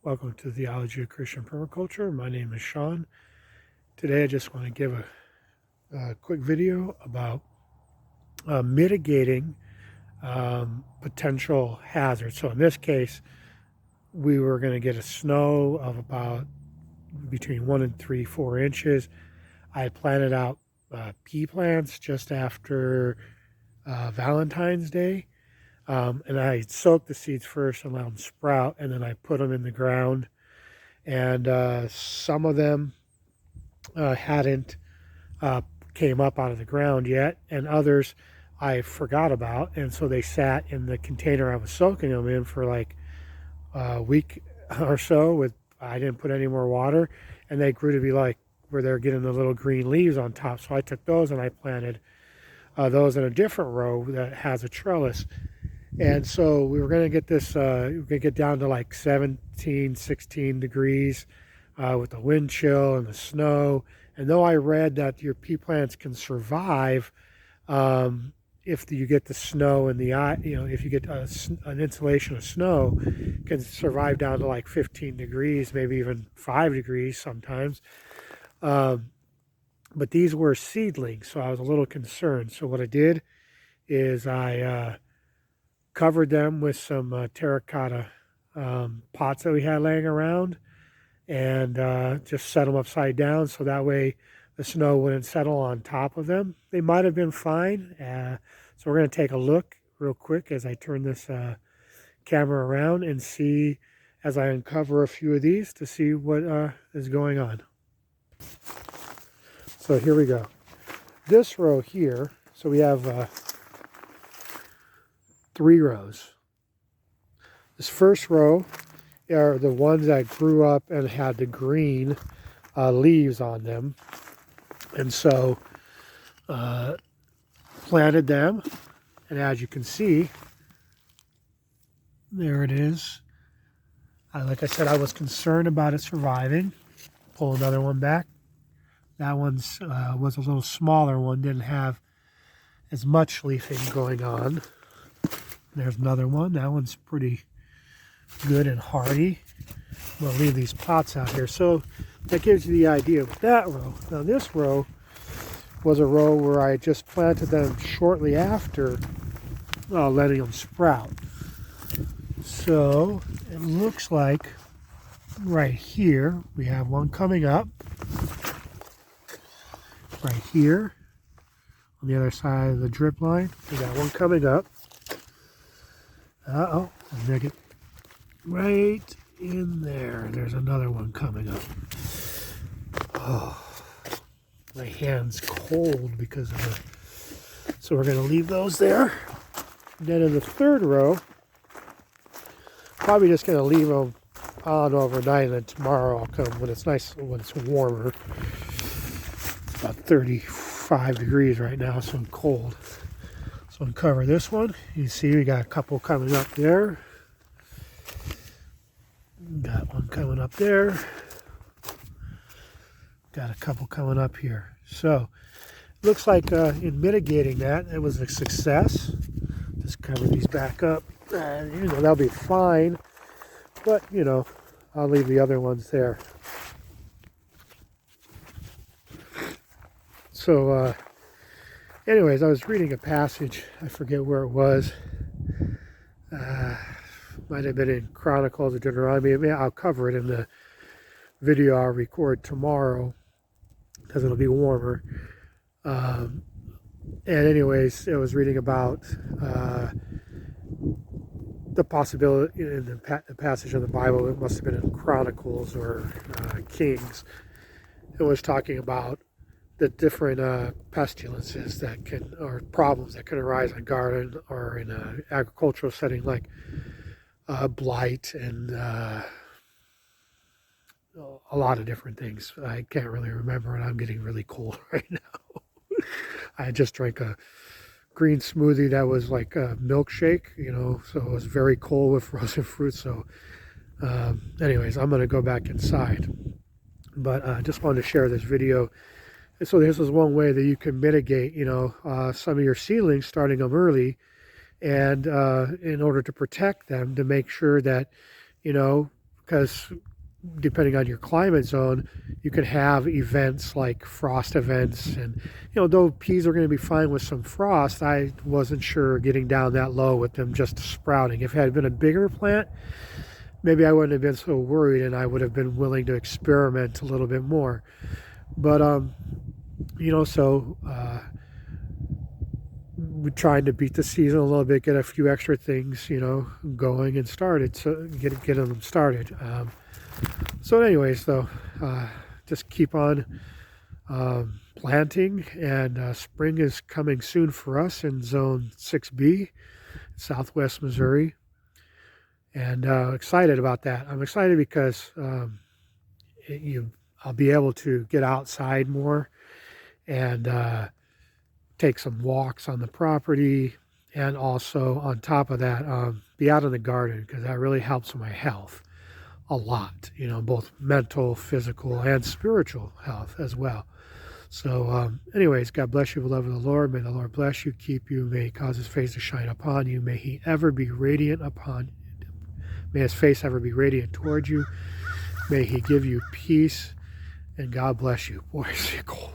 Welcome to the Theology of Christian Permaculture. My name is Sean. Today I just want to give a quick video about mitigating potential hazards. So in this case, we were going to get a snow of about between 1 and 4 inches. I had planted out pea plants just after Valentine's Day. And I soaked the seeds first and let them sprout, and then I put them in the ground. And some of them hadn't came up out of the ground yet, and others I forgot about, and so they sat in the container I was soaking them in for like a week or so. I didn't put any more water, and they grew to be like where they're getting the little green leaves on top. So I took those and I planted those in a different row that has a trellis. And so we were going to get this, we're going to get down to like 17, 16 degrees with the wind chill and the snow. And though I read that your pea plants can survive if you get the snow and if you get an insulation of snow, can survive down to like 15 degrees, maybe even 5 degrees sometimes. But these were seedlings, so I was a little concerned. So what I did is I covered them with some terracotta pots that we had laying around, and just set them upside down so that way the snow wouldn't settle on top of them. They might have been fine. So we're going to take a look real quick as I turn this camera around and see, as I uncover a few of these, to see what is going on. So here we go. This row here, so we have 3 rows. This first row are the ones that grew up and had the green leaves on them, and so planted them, and as you can see, there it is. Like I said, I was concerned about it surviving. Pull another one back. That one's was a little smaller one, didn't have as much leafing going on. There's another one. That one's pretty good and hardy. I'm going to leave these pots out here. So that gives you the idea of that row. Now this row was a row where I just planted them shortly after letting them sprout. So it looks like right here we have one coming up. Right here on the other side of the drip line, we got one coming up. Uh-oh, I'm gonna get right in there. There's another one coming up. Oh, my hand's cold because of the... So we're gonna leave those there. And then in the third row, probably just gonna leave them on overnight, and then tomorrow I'll come when it's nice, when it's warmer. It's about 35 degrees right now, so I'm cold. So uncover this one. You see we got a couple coming up there. Got one coming up there. Got a couple coming up here. So looks like in mitigating that, it was a success. Just cover these back up. They'll be fine. But, I'll leave the other ones there. So, anyways, I was reading a passage. I forget where it was. Might have been in Chronicles of Deuteronomy. I'll cover it in the video I'll record tomorrow because it'll be warmer. And anyways, I was reading about the possibility in the passage of the Bible. It must have been in Chronicles or Kings. It was talking about the different pestilences that can, or problems that can arise in a garden or in an agricultural setting, like blight and a lot of different things. I can't really remember, and I'm getting really cold right now. I just drank a green smoothie that was like a milkshake, so it was very cold with frozen fruit. So anyways, I'm going to go back inside. But I just wanted to share this video. And so this is one way that you can mitigate, some of your seedlings, starting them early, and in order to protect them, to make sure that, because depending on your climate zone, you can have events like frost events. And, though peas are going to be fine with some frost, I wasn't sure getting down that low with them just sprouting. If it had been a bigger plant, maybe I wouldn't have been so worried and I would have been willing to experiment a little bit more. But, we tried to beat the season a little bit, get a few extra things, going and started, so getting them started. So anyways, though, just keep on planting, and spring is coming soon for us in Zone 6B, Southwest Missouri, and excited about that. I'm excited because I'll be able to get outside more and take some walks on the property, and also on top of that, be out in the garden, because that really helps my health a lot, both mental, physical, and spiritual health as well. So anyways, God bless you, beloved of the Lord. May the Lord bless you, keep you, may he cause his face to shine upon you, may he ever be radiant upon you, may his face ever be radiant towards you, may he give you peace, and God bless you. Boy, it's cold.